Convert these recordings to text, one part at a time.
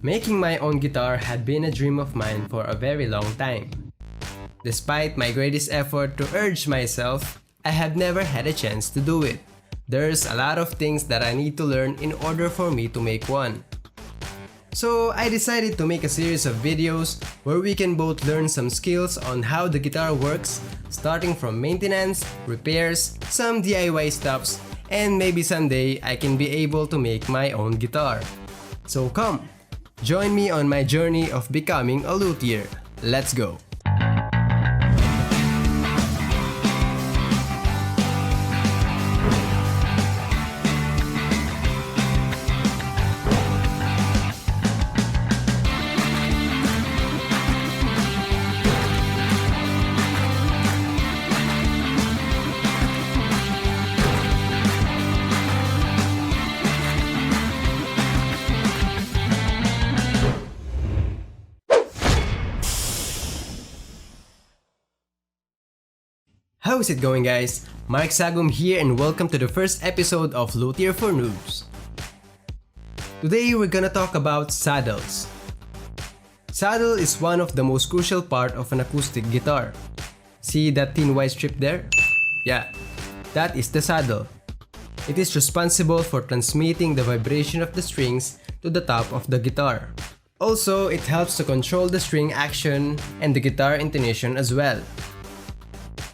Making my own guitar had been a dream of mine for a very long time. Despite my greatest effort to urge myself, I have never had a chance to do it. There's a lot of things that I need to learn in order for me to make one. So I decided to make a series of videos where we can both learn some skills on how the guitar works, starting from maintenance, repairs, some DIY stuffs, and maybe someday I can be able to make my own guitar. So come, join me on my journey of becoming a luthier. Let's go! How's it going, guys? Mark Sagum here and welcome to the first episode of Luthier for Noobs. Today we're gonna talk about saddles. Saddle is one of the most crucial part of an acoustic guitar. See that thin white strip there? Yeah, that is the saddle. It is responsible for transmitting the vibration of the strings to the top of the guitar. Also, it helps to control the string action and the guitar intonation as well.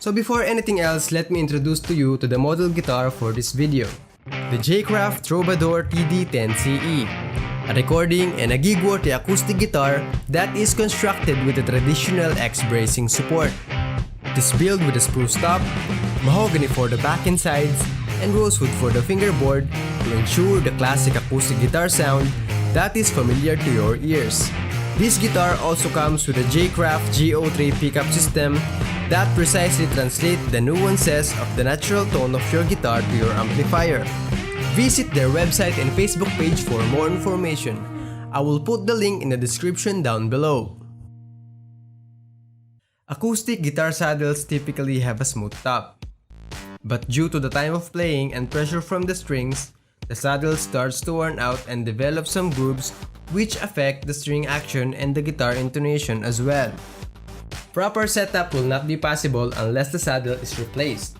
So before anything else, let me introduce to you to the model guitar for this video. The JCraft Troubadour TD10CE, a recording and a gig-worthy acoustic guitar that is constructed with a traditional X-bracing support. It is built with a spruce top, mahogany for the back and sides, and rosewood for the fingerboard to ensure the classic acoustic guitar sound that is familiar to your ears. This guitar also comes with a JCraft Go3 pickup system that precisely translates the nuances of the natural tone of your guitar to your amplifier. Visit their website and Facebook page for more information. I will put the link in the description down below. Acoustic guitar saddles typically have a smooth top. But due to the time of playing and pressure from the strings, the saddle starts to worn out and develop some grooves which affect the string action and the guitar intonation as well. Proper setup will not be possible unless the saddle is replaced.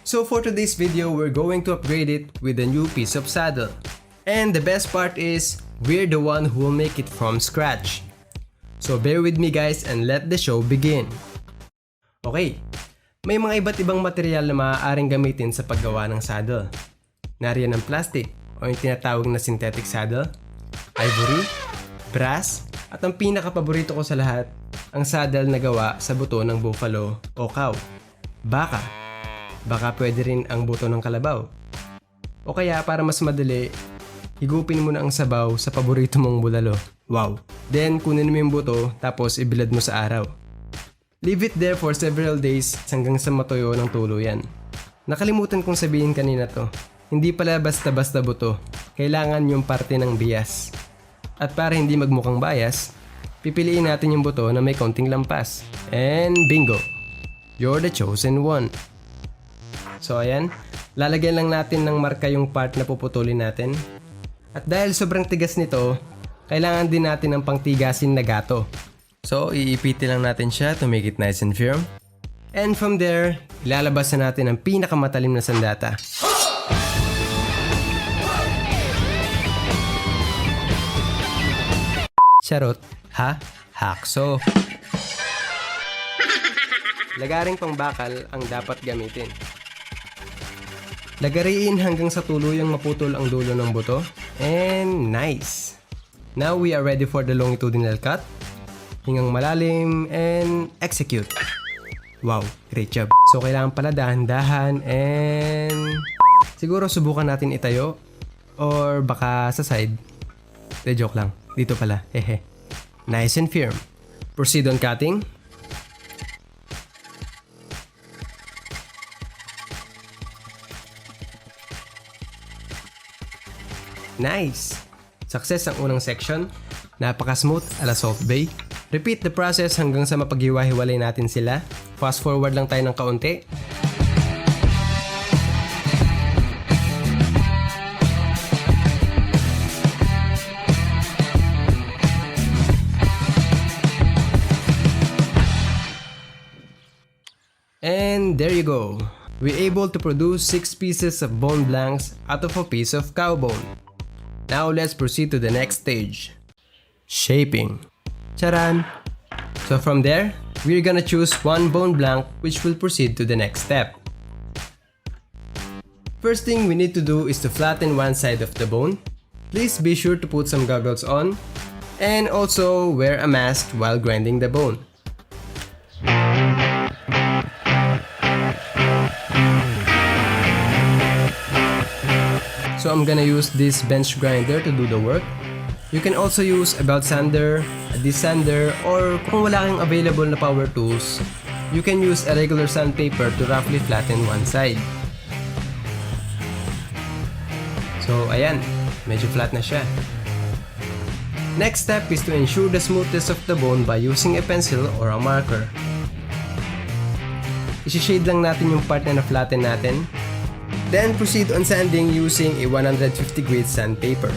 So for today's video, we're going to upgrade it with a new piece of saddle. And the best part is, we're the one who will make it from scratch. So bear with me guys and let the show begin. Okay, may mga iba't ibang material na maaaring gamitin sa paggawa ng saddle. Nariyan ang plastic o yung tinatawag na synthetic saddle, ivory, brass, at ang pinaka-paborito ko sa lahat, ang saddle na gawa sa buto ng buffalo o cow. Baka pwede rin ang buto ng kalabaw. O kaya para mas madali, higupin mo na ang sabaw sa paborito mong bulalo. Wow! Then kunin mo yung buto tapos ibilad mo sa araw. Leave it there for several days hanggang sa matuyo ng tuluyan. Nakalimutan kong sabihin kanina to. Hindi pala basta-basta buto. Kailangan yung parte ng bias. At para hindi magmukhang bias, pipiliin natin yung buto na may konting lampas. And bingo! You're the chosen one. So ayan, lalagyan lang natin ng marka yung part na puputulin natin. At dahil sobrang tigas nito, kailangan din natin ng pangtigasin na gato. So iipitin lang natin siya to make it nice and firm. And from there, ilalabas na natin ang pinakamatalim na sandata. Charot, ha? Hakso. Lagaring pangbakal ang dapat gamitin. Lagariin hanggang sa tuluyang maputol ang dulo ng buto. And nice! Now we are ready for the longitudinal cut. Hingang malalim and execute. Wow, great job. So kailangan pala dahan-dahan and siguro subukan natin itayo or baka sa side. De joke lang. Dito pala, hehe. Nice and firm. Proceed on cutting. Nice! Success ang unang section. Napaka-smooth ala soft bay. Repeat the process hanggang sa mapaghiwa-hiwalay natin sila. Fast forward lang tayo ng kaunti. And there you go. We're able to produce 6 pieces of bone blanks out of a piece of cow bone. Now let's proceed to the next stage. Shaping. Charan! So from there, we're gonna choose one bone blank which will proceed to the next step. First thing we need to do is to flatten one side of the bone. Please be sure to put some goggles on and also wear a mask while grinding the bone. So I'm gonna use this bench grinder to do the work. You can also use a belt sander, a disc sander, or kung wala kang available na power tools, you can use a regular sandpaper to roughly flatten one side. So ayan, medyo flat na siya. Next step is to ensure the smoothness of the bone by using a pencil or a marker. Isi-shade lang natin yung part na na-flatten natin. Then proceed on sanding using a 150 grit sandpaper.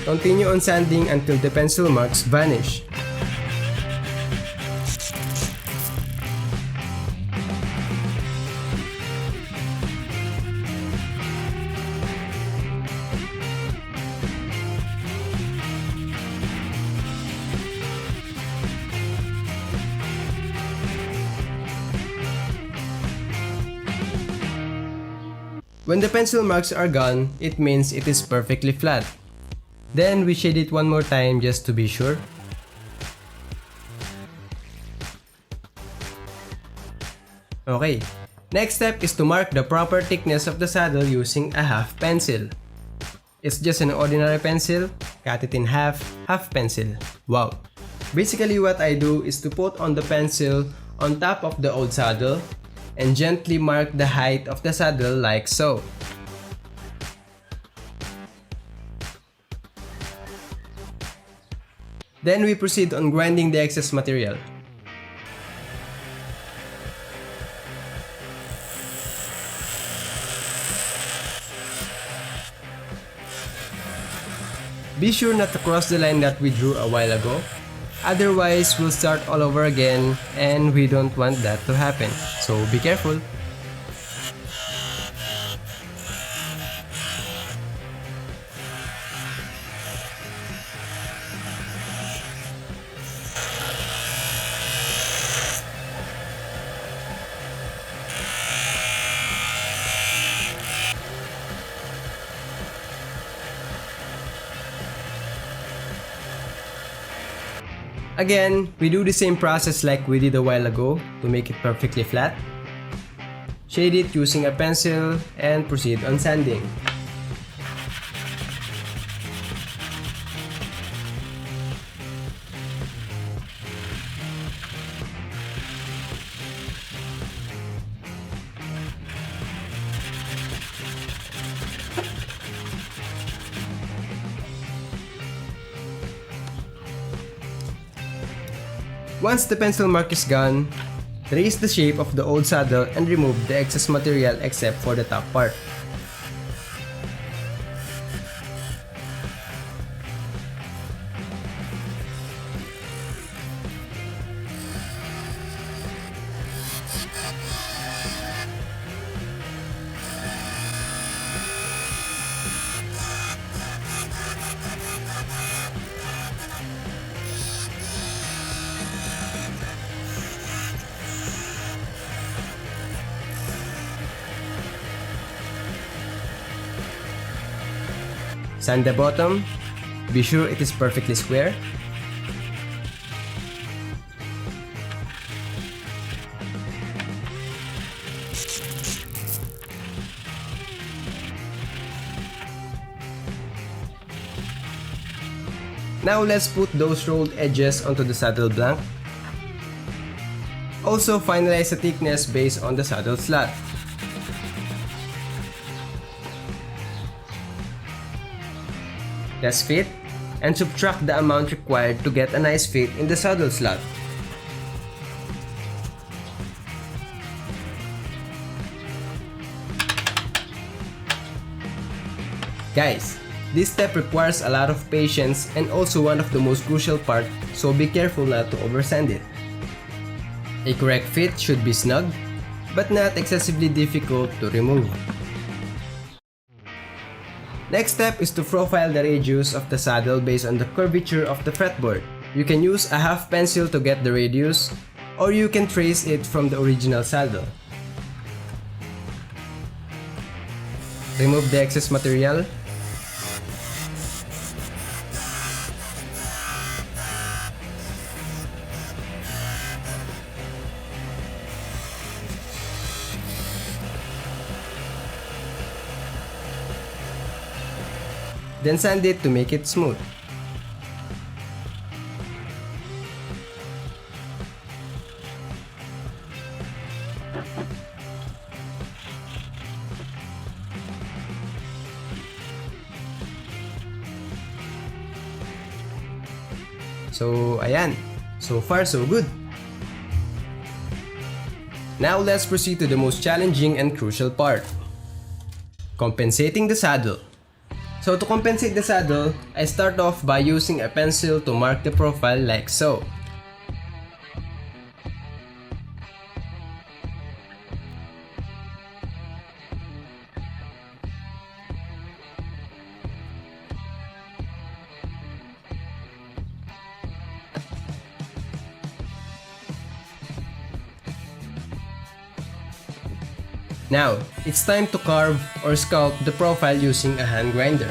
Continue on sanding until the pencil marks vanish. When the pencil marks are gone, it means it is perfectly flat. Then we shade it one more time just to be sure. Okay, next step is to mark the proper thickness of the saddle using a half pencil. It's just an ordinary pencil, cut it in half, half pencil. Wow! Basically what I do is to put on the pencil on top of the old saddle and gently mark the height of the saddle like so. Then we proceed on grinding the excess material. Be sure not to cross the line that we drew a while ago. Otherwise, we'll start all over again and we don't want that to happen. So be careful. Again, we do the same process like we did a while ago to make it perfectly flat. Shade it using a pencil and proceed on sanding. Once the pencil mark is gone, trace the shape of the old saddle and remove the excess material except for the top part. Sand the bottom, be sure it is perfectly square. Now let's put those rolled edges onto the saddle blank. Also finalize the thickness based on the saddle slot. Test fit and subtract the amount required to get a nice fit in the saddle slot. Guys, This step requires a lot of patience and also one of the most crucial part, so be careful not to oversand it. A correct fit should be snug, but not excessively difficult to remove. Next step is to profile the radius of the saddle based on the curvature of the fretboard. You can use a half pencil to get the radius, or you can trace it from the original saddle. Remove the excess material. Then sand it to make it smooth. So ayan, so far so good. Now let's proceed to the most challenging and crucial part. Compensating the saddle. So to compensate the saddle, I start off by using a pencil to mark the profile like so. Now, it's time to carve or sculpt the profile using a hand grinder.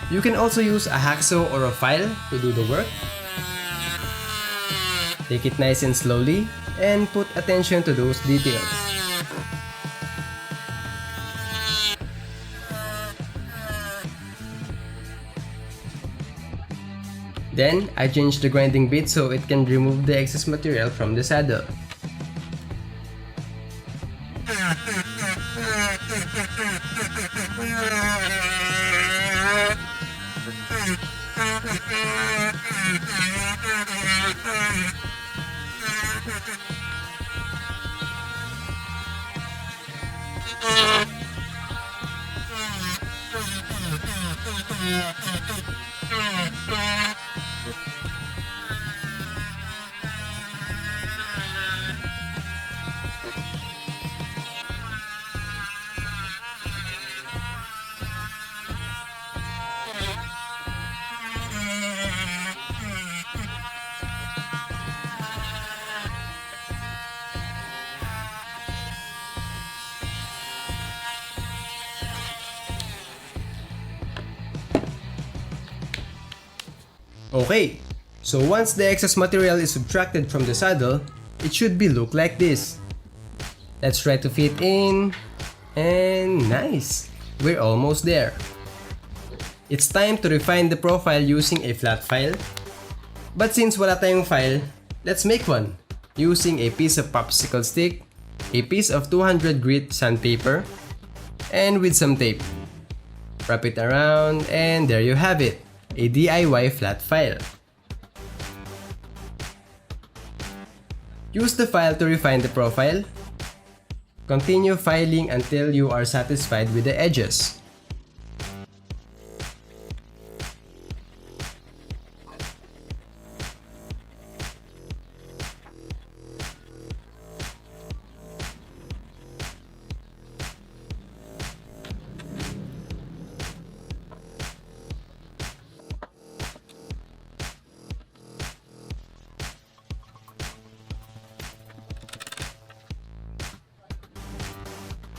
You can also use a hacksaw or a file to do the work. Take it nice and slowly and put attention to those details. Then, I change the grinding bit so it can remove the excess material from the saddle. Okay, so once the excess material is subtracted from the saddle, it should look like this. Let's try to fit in, and nice! We're almost there. It's time to refine the profile using a flat file. But since wala tayong file, let's make one using a piece of popsicle stick, a piece of 200 grit sandpaper, and with some tape. Wrap it around, and there you have it. A DIY flat file. Use the file to refine the profile. Continue filing until you are satisfied with the edges.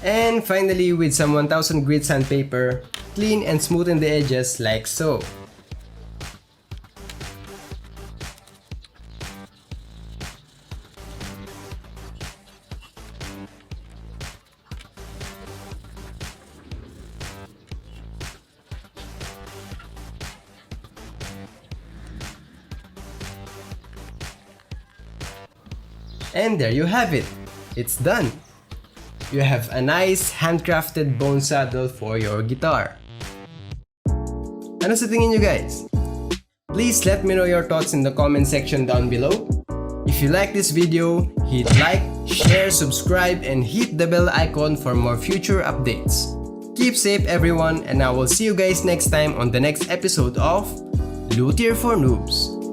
And finally, with some 1000 grit sandpaper, clean and smoothen the edges like so. And there you have it. It's done. You have a nice handcrafted bone saddle for your guitar. Ano sa tingin nyo guys? Please let me know your thoughts in the comment section down below. If you like this video, hit like, share, subscribe, and hit the bell icon for more future updates. Keep Keep safe everyone, and I will see you guys next time on the next episode of Luthier for Noobs.